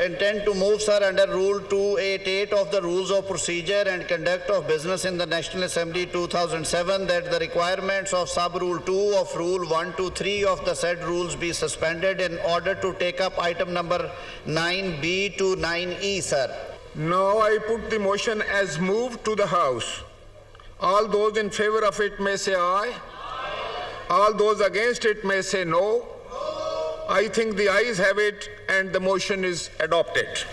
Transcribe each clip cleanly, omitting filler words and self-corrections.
intend to move, sir, under Rule 288 of the Rules of Procedure and Conduct of Business in the National Assembly 2007 that the requirements of Sub-Rule 2 of Rule 123 of the said rules be suspended in order to take up item number 9B to 9E, sir. Now I put the motion as moved to the House. All those in favor of it may say aye. All those against it may say no. I think the ayes have it and the motion is adopted.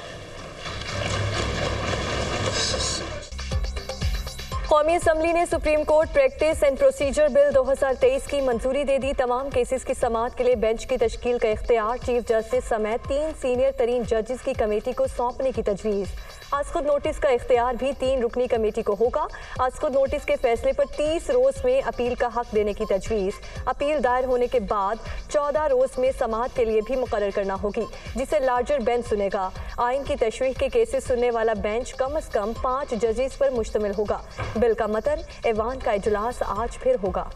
कौमी assembly ने supreme court practice and procedure bill 2023 की मंजूरी दे दी। तमाम cases की समाअत के लिए bench की तश्कील का इख्तियार चीफ जस्टिस समेत 3 सीनियर तरीन जजेस की कमेटी को सौंपने की तजवीज़। आज खुद नोटिस का इख्तियार भी 3 रुकनी कमेटी को होगा। आज खुद नोटिस के फैसले पर 30 रोज़ में अपील का हक देने की तजवीज़। अपील दायर होने के बाद 14 रोज़ में समाअत के लिए भी मुकर्रर करना होगी, जिसे लार्जर बेंच सुनेगा। आइन की तशरीह के केसेस सुनने वाला बेंच कम से कम 5 जजेस पर मुश्तमिल होगा। बिल का मतन ऐवान का इजलास आज फिर होगा।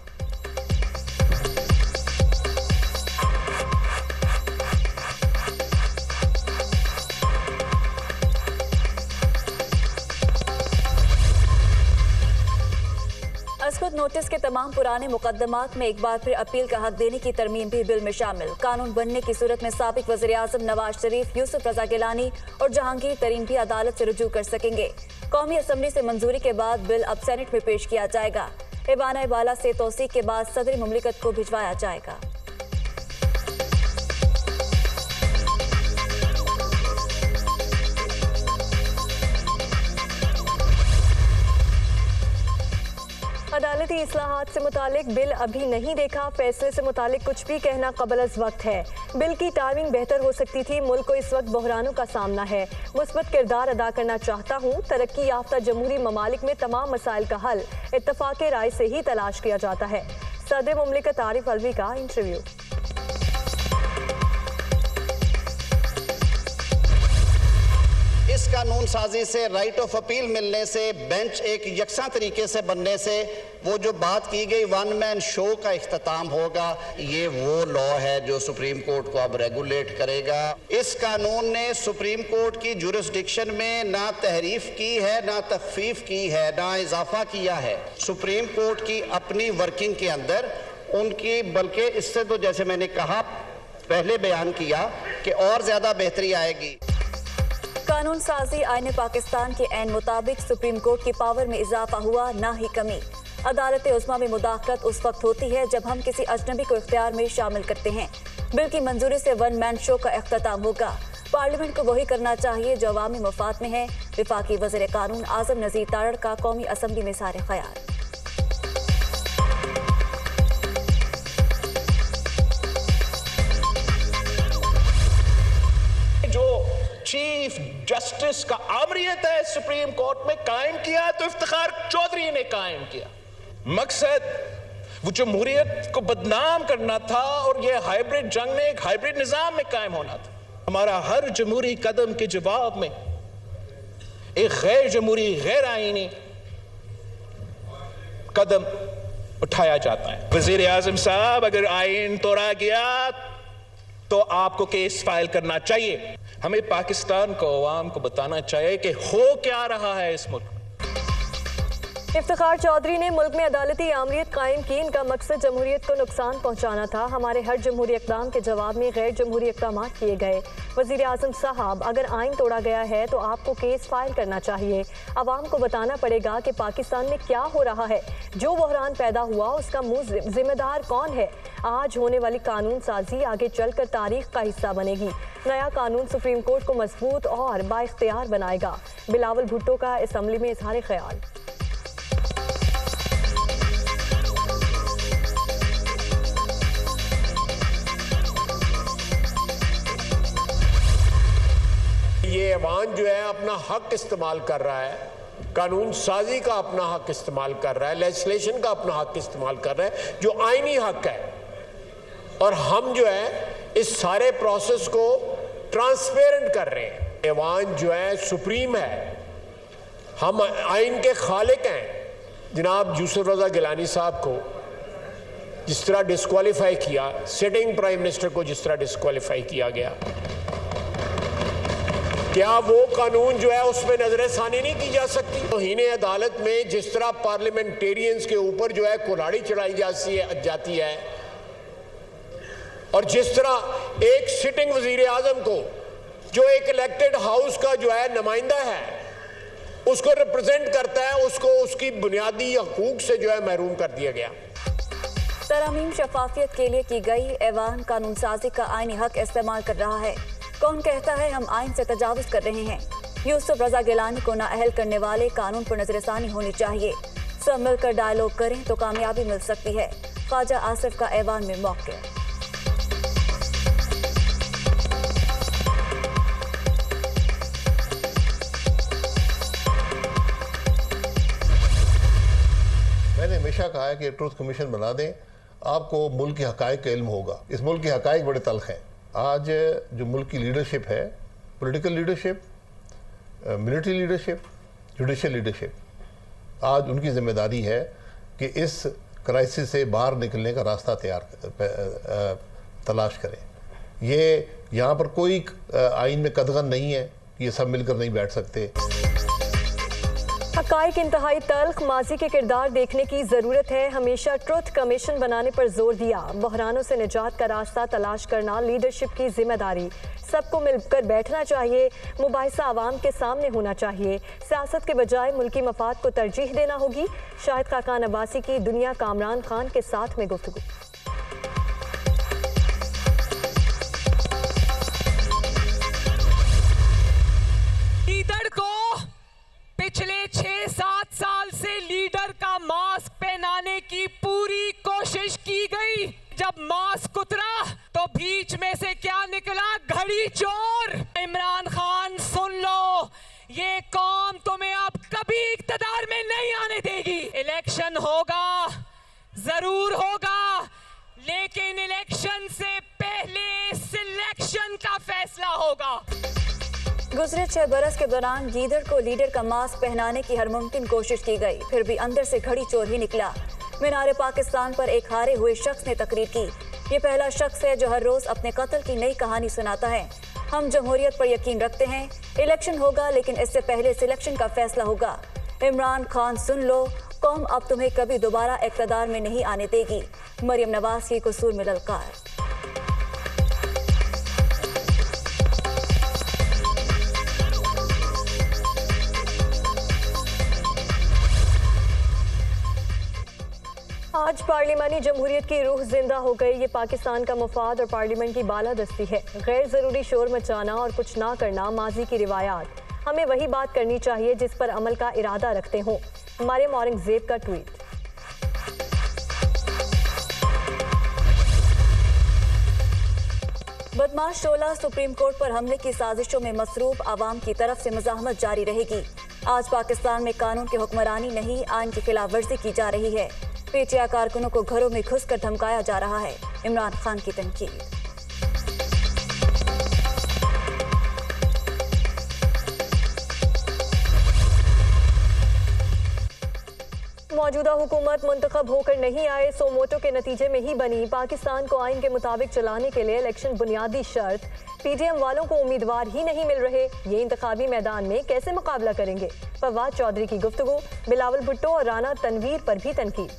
नोटिस के तमाम पुराने मुकदमात में एक बार फिर अपील का हक देने की तरमीम भी बिल में शामिल। कानून बनने की सूरत में साबिक वज़ीर-ए-आज़म नवाज शरीफ, यूसुफ रज़ा गिलानी और जहांगीर तरीन भी अदालत से रुजू कर सकेंगे। कौमी असम्बली से मंजूरी के बाद बिल अब सेनेट में पेश किया जाएगा। ऐवान बाला से तौसीक के बाद सदर मुमलिकत को भिजवाया जाएगा। अदालती इस्लाहात से मुतालिक बिल अभी नहीं देखा। फैसले से मुतालिक कुछ भी कहना कबल अज़ वक्त है। बिल की टाइमिंग बेहतर हो सकती थी। मुल्क को इस वक्त बहरानों का सामना है। मुस्बत किरदार अदा करना चाहता हूँ। तरक्की याफ्ता जमहूरी ममालिक में तमाम मसाइल का हल इत्तफाक़ राय से ही तलाश किया जाता है। सदर मुमलिकत आरिफ अलवी का इंटरव्यू। इस कानून साजी से राइट ऑफ अपील मिलने से, बेंच एक यकसा तरीके से बनने से, वो जो बात की गई 1 मैन शो का इख्तिताम होगा। ये वो लॉ है जो सुप्रीम कोर्ट को अब रेगुलेट करेगा। इस कानून ने सुप्रीम कोर्ट की जुरिस्डिक्शन में ना तहरीफ की है, ना तखफीफ की है, ना इजाफा किया है। सुप्रीम कोर्ट की अपनी वर्किंग के अंदर उनकी, बल्कि इससे तो जैसे मैंने कहा पहले बयान किया कि और ज़्यादा बेहतरी आएगी। कानून साजी आईन पाकिस्तान के ऐन मुताबिक सुप्रीम कोर्ट की पावर में इजाफा हुआ, ना ही कमी। अदालत उज़्मा में मुदाखलत उस वक्त होती है जब हम किसी अजनबी को इख्तियार में शामिल करते हैं। बिल की मंजूरी से 1 मैन शो का इख्तिताम होगा। पार्लियामेंट को वही करना चाहिए जो अवामी मफाद में है। वफाकी वज़ीर कानून आज़म नज़ीर तारड़ का कौमी असम्बली में सारे ख्याल। चीफ जस्टिस का आमरियत है सुप्रीम कोर्ट में कायम किया तो इफ्तिखार चौधरी ने कायम किया। मकसद वो जमहूरियत को बदनाम करना था और ये हाइब्रिड जंग में एक हाइब्रिड निजाम में कायम होना था। हमारा हर जमहूरी कदम के जवाब में एक गैर जमहूरी, गैर आईनी कदम उठाया जाता है। वजीर आजम साहब, अगर आईन तोड़ा गया तो आपको केस फाइल करना चाहिए। हमें पाकिस्तान को, अवाम को बताना चाहिए कि हो क्या रहा है इस मुल्क में। इफ्तिखार चौधरी ने मुल्क में अदालती आमरीत कायम की। इनका मकसद जमहूरियत को नुकसान पहुंचाना था। हमारे हर जमहूरी इक़दाम के जवाब में गैर जमहूरी इक़दाम किए गए। वज़ीर आज़म साहब, अगर आइन तोड़ा गया है तो आपको केस फाइल करना चाहिए। अवाम को बताना पड़ेगा कि पाकिस्तान में क्या हो रहा है। जो बहरान पैदा हुआ उसका जिम्मेदार कौन है। आज होने वाली कानून साजी आगे चलकर तारीख का हिस्सा बनेगी। नया कानून सुप्रीम कोर्ट को मजबूत और बाइख्तियार बनाएगा। बिलावल भुट्टो का असम्बली में इजहार ख्याल। ये ऐवान जो है अपना हक इस्तेमाल कर रहा है, कानून साजी का अपना हक इस्तेमाल कर रहा है, लेजिस्लेशन का अपना हक इस्तेमाल कर रहा है जो आईनी हक है। और हम जो है इस सारे प्रोसेस को ट्रांसपेरेंट कर रहे हैं। ऐवान जो है सुप्रीम है, हम आइन के खालिक हैं। जनाब यूसुफ रज़ा गिलानी साहब को जिस तरह डिस्क्वालीफाई किया, सिटिंग प्राइम मिनिस्टर को जिस तरह डिस्क्वालीफाई किया गया, क्या वो कानून जो है उसमें नजरसानी नहीं की जा सकती? तौहीन अदालत में जिस तरह पार्लियामेंटेरियंस के ऊपर जो है कुल्हाड़ी चढ़ाई जाती है और जिस तरह एक सिटिंग वजीर आजम को जो एक इलेक्टेड हाउस का जो है नुमाइंदा है उसको रिप्रेजेंट करता है, उसको उसकी बुनियादी हकूक से जो है महरूम कर दिया गया। तरमीम शफाफियत के लिए की गई ऐवान कानून साजी का आईनी हक इस्तेमाल कर रहा है। कौन कहता है हम आइन से तजावुज कर रहे हैं? यूसुफ रजा गिलानी को नाअहल करने वाले कानून पर नजरसानी होनी चाहिए। सब मिलकर डायलॉग करें तो कामयाबी मिल सकती है। ख्वाजा आसिफ का ऐवान में मौके। मैंने हमेशा कहा है कि ट्रूथ कमीशन बना दें, आपको मुल्क के हकायक का इल्म होगा। इस मुल्क के हकायक बड़े तल्ख हैं। आज जो मुल्क की लीडरशिप है, political leadership, military leadership, judicial leadership, आज उनकी जिम्मेदारी है कि इस क्राइसिस से बाहर निकलने का रास्ता तलाश करें। ये यहाँ पर कोई आइन में कदगन नहीं है, ये सब मिलकर नहीं बैठ सकते। हकाइक इंतहाई तल्ख, माजी के किरदार देखने की ज़रूरत है। हमेशा ट्रुथ कमीशन बनाने पर जोर दिया। बहरानों से निजात का रास्ता तलाश करना लीडरशिप की जिम्मेदारी। सबको मिलकर बैठना चाहिए। मुबाहिसा आवाम के सामने होना चाहिए। सियासत के बजाय मुल्की मफाद को तरजीह देना होगी। शाहिद खाकान अब्बासी की दुनिया कामरान खान के साथ में गुफ्तगू। लीडर को पिछले 6-7 साल से लीडर का मास्क पहनाने की पूरी कोशिश की गई। जब मास्क उतरा तो बीच में से क्या निकला? घड़ी चोर। इमरान खान सुन लो, ये कौम तुम्हें अब कभी इक्तदार में नहीं आने देगी। इलेक्शन होगा, जरूर होगा, लेकिन इलेक्शन से पहले सिलेक्शन का फैसला होगा। गुज़रे 6 बरस के दौरान लीडर को लीडर का मास्क पहनाने की हर मुमकिन कोशिश की गई, फिर भी अंदर से घड़ी चोर ही निकला। मीनार पाकिस्तान पर एक हारे हुए शख्स ने तकरीर की। ये पहला शख्स है जो हर रोज अपने कत्ल की नई कहानी सुनाता है। हम जमहूरियत पर यकीन रखते हैं। इलेक्शन होगा, लेकिन इससे पहले सिलेक्शन का फैसला होगा। इमरान खान सुन लो, कौम अब तुम्हें कभी दोबारा इक़्तिदार में नहीं आने देगी। मरियम नवाज की कसूर में ललकार। आज पार्लिमानी जमहूरियत की रूह जिंदा हो गई। ये पाकिस्तान का मफाद और पार्लियामेंट की बालादस्ती है। गैर ज़रूरी शोर मचाना और कुछ ना करना माजी की रिवायात। हमें वही बात करनी चाहिए जिस पर अमल का इरादा रखते हों। मरियम औरंगजेब का ट्वीट। बदमाश शोला सुप्रीम कोर्ट पर हमले की साजिशों में मसरूफ आवाम की तरफ से मज़ाहमत जारी रहेगी। आज पाकिस्तान में कानून की हुक्मरानी नहीं, आइन की खिलाफ वर्जी की जा रही है। पीटीआई कारकुनों को घरों में घुसकर धमकाया जा रहा है। इमरान खान की तनकीद। मौजूदा हुकूमत मुंतखब होकर नहीं आए, सोमोटो के नतीजे में ही बनी। पाकिस्तान को आइन के मुताबिक चलाने के लिए इलेक्शन बुनियादी शर्त। पीटीएम वालों को उम्मीदवार ही नहीं मिल रहे, ये इंतखाबी मैदान में कैसे मुकाबला करेंगे? फवाद चौधरी की गुफ्तगू। बिलावल भुट्टो और राना तनवीर पर भी तनकीद।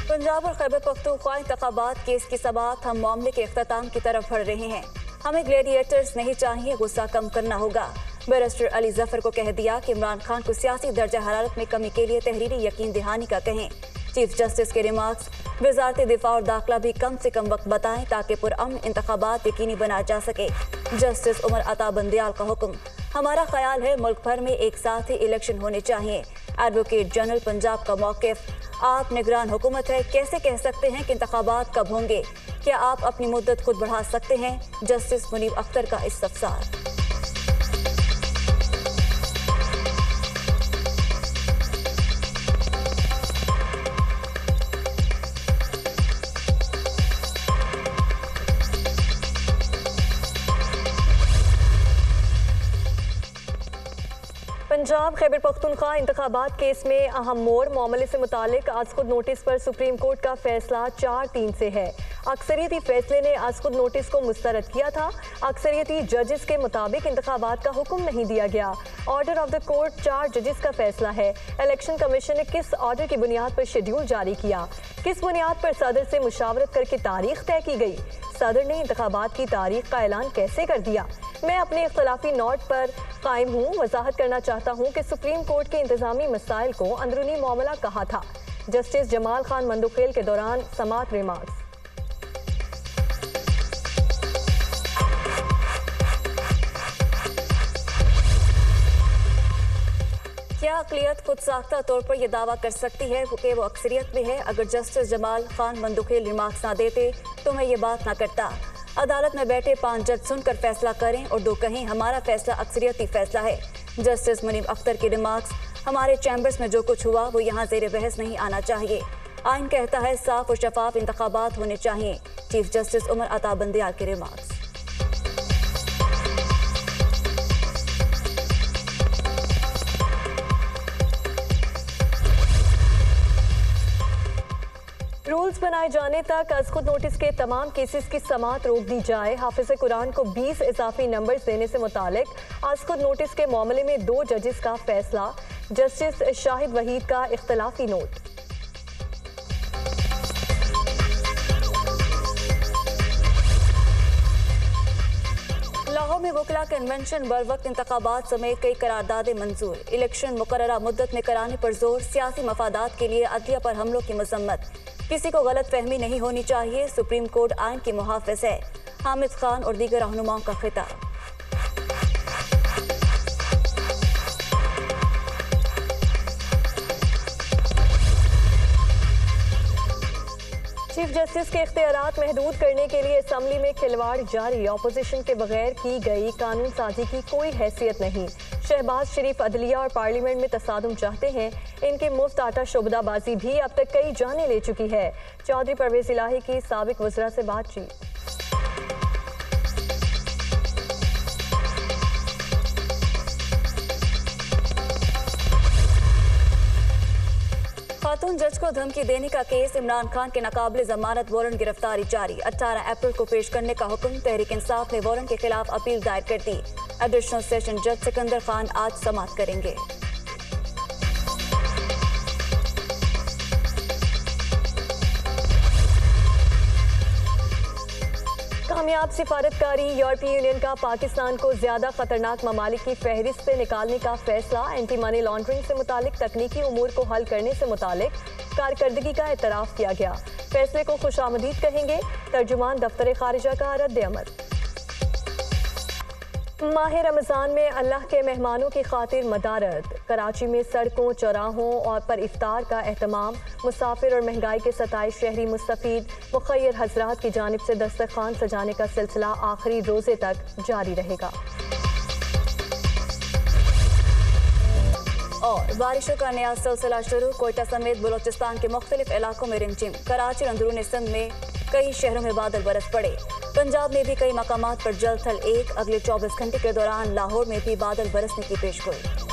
पंजाब और खैबर पख्तूनख्वा इंतखाबात केस की समाअत हम मामले के इख्तिताम की तरफ बढ़ रहे हैं। हमें ग्लेडिएटर्स नहीं चाहिए, गुस्सा कम करना होगा। बैरिस्टर अली जफर को कह दिया कि इमरान खान को सियासी दर्जा हरारत में कमी के लिए तहरीरी यकीन दहानी का कहें। चीफ जस्टिस के रिमार्क्स। वजारत दिफा और दाखिला भी कम से कम वक्त बताएं ताकि पुरअमन इंतखाबात यकीनी बनाया जा सके। जस्टिस उमर अता बंदियाल का हुक्म। हमारा ख्याल है मुल्क भर में एक साथ ही इलेक्शन होने चाहिए। एडवोकेट जनरल पंजाब का मौक़िफ़। आप निगरान हुकूमत है, कैसे कह सकते हैं कि इंतखाबात कब होंगे? क्या आप अपनी मुद्दत खुद बढ़ा सकते हैं? जस्टिस मुनीब अख्तर का इस्तफसार। पंजाब खैबर पख्तूनख्वा इंतखाबात केस में अहम मोड़। मामले से मुतालिक आज खुद नोटिस पर सुप्रीम कोर्ट का फैसला 4-3 से है। अक्सरियती फैसले ने असखुद नोटिस को मुस्तरद किया था। अक्सरियती जजेस के मुताबिक इंतखाबात का हुक्म नहीं दिया गया। ऑर्डर ऑफ द कोर्ट 4 जजेस का फैसला है। इलेक्शन कमीशन ने किस ऑर्डर की बुनियाद पर शेड्यूल जारी किया, किस बुनियाद पर सदर से मुशावरत करके तारीख तय की गई, सदर ने इंतखाबात की तारीख का ऐलान कैसे कर दिया। मैं अपने इख्तलाफी नोट पर कायम हूँ। वजाहत करना चाहता हूँ कि सुप्रीम कोर्ट के इंतजामी मसाइल को अंदरूनी मामला कहा था। जस्टिस जमाल खान मंदुखेल के दौरान समात रिमार्क्स। क्या अक़लियत खुद साख्ता तौर पर यह दावा कर सकती है कि वो अक्सरियत में है? अगर जस्टिस जमाल खान मंदुखेल रिमार्क्स ना देते तो मैं ये बात ना करता। अदालत में बैठे 5 जज सुनकर फैसला करें और 2 कहें हमारा फैसला अक्सरियती फैसला है। जस्टिस मुनीब अख्तर की रिमार्क्स, हमारे चैम्बर्स में जो कुछ हुआ वो यहाँ ज़ेर बहस नहीं आना चाहिए। आइन कहता है साफ और शफाफ इंतखाबात होने चाहिए। चीफ जस्टिस उमर अता बंदियाल की रिमार्क्स। रूल्स बनाए जाने तक असखुद नोटिस के तमाम केसेस की समाअत रोक दी जाए। हाफिज कुरान को 20 इजाफी नंबर्स देने से मुतालिक असखुद नोटिस के मामले में 2 जजेस का फैसला। जस्टिस शाहिद वहीद का इख्तलाफी नोट। लाहौर में वकला कन्वेंशन बर वक्त इंतखाबात समेत कई करारदादें मंजूर। इलेक्शन मुकर्ररा मुद्दत में कराने पर जोर। सियासी मफादात के लिए अदलिया पर हमलों की मजम्मत। किसी को गलत फहमी नहीं होनी चाहिए। सुप्रीम कोर्ट आइन के मुहाफिज है। हामिद खान और दीगर रहनुमाओं का खिताब। चीफ जस्टिस के इख्तियारात महदूद करने के लिए असम्बली में खिलवाड़ जारी। ऑपोजिशन के बगैर की गई कानून साजी की कोई हैसियत नहीं। शहबाज शरीफ अदलिया और पार्लियामेंट में तसादुम चाहते हैं। इनके मुफ्त आटा शुबदाबाजी भी अब तक कई जानें ले चुकी है। चौधरी परवेज इलाही की साबिक वज़रा से बातचीत। खातून जज को धमकी देने का केस। इमरान खान के नाकाबिले जमानत वारंट गिरफ्तारी जारी। 18 अप्रैल को पेश करने का हुक्म। तहरीक इंसाफ ने वारंट के खिलाफ अपील दायर कर दी। एडिशनल सेशन जज सिकंदर खान आज समाअत करेंगे। कामयाब सिफारतकारी। यूरोपीय यूनियन का पाकिस्तान को ज्यादा खतरनाक ममालिक की फहरिस्त से निकालने का फैसला। एंटी मनी लॉन्ड्रिंग से मुतालिक तकनीकी उमूर को हल करने से मुतालिक कारकर्दगी का एतराफ़ किया गया। फैसले को खुशामदीद कहेंगे तर्जुमान दफ्तर खारिजा का रद्द-ए-अमल। माह रमज़ान में अल्लाह के मेहमानों की खातिर मदारत। कराची में सड़कों, चौराहों और पर इफ्तार का एहतमाम। मुसाफिर और महंगाई के 27 शहरी मुस्तफीद। मुखय्यर हजरात की जानिब से दस्तरखान सजाने का सिलसिला आखिरी रोजे तक जारी रहेगा। और बारिशों का नया सिलसिला शुरू। कोयटा समेत बलोचिस्तान के मुख्तलिफ इलाकों में रिमझिम। कराची और अंदरूनी सिंध में कई शहरों में बादल बरस पड़े। पंजाब में भी कई मकामात पर जल थल 1। अगले 24 घंटे के दौरान लाहौर में भी बादल बरसने की पेशगोई।